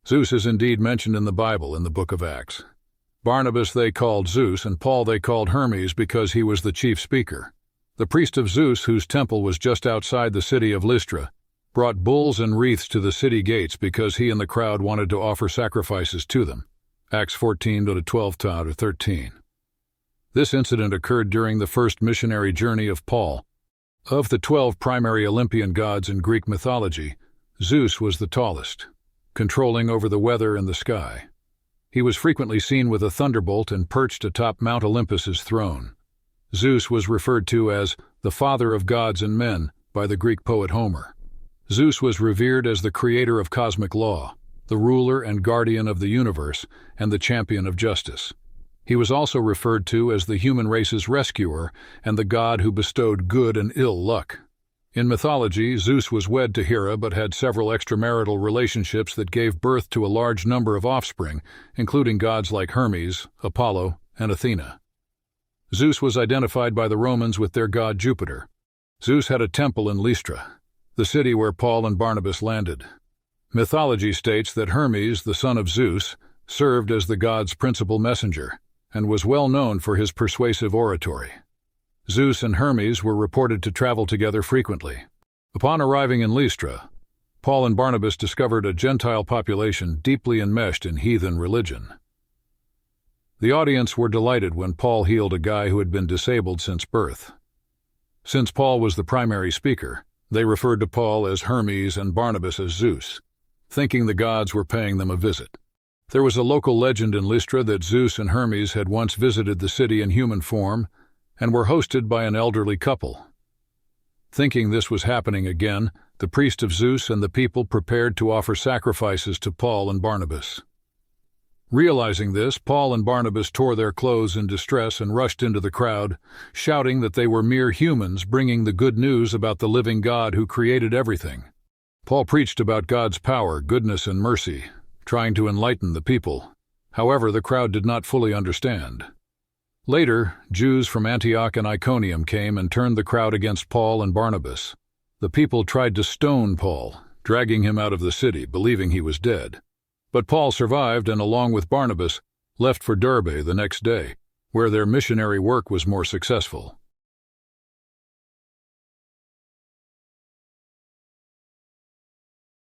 Zeus is indeed mentioned in the Bible in the book of Acts. Barnabas they called Zeus, and Paul they called Hermes because he was the chief speaker. The priest of Zeus, whose temple was just outside the city of Lystra, brought bulls and wreaths to the city gates because he and the crowd wanted to offer sacrifices to them. Acts 14-12-13. This incident occurred during the first missionary journey of Paul. Of the 12 primary Olympian gods in Greek mythology, Zeus was the tallest, controlling over the weather and the sky. He was frequently seen with a thunderbolt and perched atop Mount Olympus's throne. Zeus was referred to as the father of gods and men by the Greek poet Homer. Zeus was revered as the creator of cosmic law, the ruler and guardian of the universe, and the champion of justice. He was also referred to as the human race's rescuer and the god who bestowed good and ill luck. In mythology, Zeus was wed to Hera but had several extramarital relationships that gave birth to a large number of offspring, including gods like Hermes, Apollo, and Athena. Zeus was identified by the Romans with their god Jupiter. Zeus had a temple in Lystra, the city where Paul and Barnabas landed. Mythology states that Hermes, the son of Zeus, served as the god's principal messenger, and was well known for his persuasive oratory. Zeus and Hermes were reported to travel together frequently. Upon arriving in Lystra, Paul and Barnabas discovered a Gentile population deeply enmeshed in heathen religion. The audience were delighted when Paul healed a guy who had been disabled since birth. Since Paul was the primary speaker, they referred to Paul as Hermes and Barnabas as Zeus, thinking the gods were paying them a visit. There was a local legend in Lystra that Zeus and Hermes had once visited the city in human form and were hosted by an elderly couple. Thinking this was happening again, the priest of Zeus and the people prepared to offer sacrifices to Paul and Barnabas. Realizing this, Paul and Barnabas tore their clothes in distress and rushed into the crowd, shouting that they were mere humans bringing the good news about the living God who created everything. Paul preached about God's power, goodness, and mercy, trying to enlighten the people. However, the crowd did not fully understand. Later, Jews from Antioch and Iconium came and turned the crowd against Paul and Barnabas. The people tried to stone Paul, dragging him out of the city, believing he was dead. But Paul survived and, along with Barnabas, left for Derbe the next day, where their missionary work was more successful.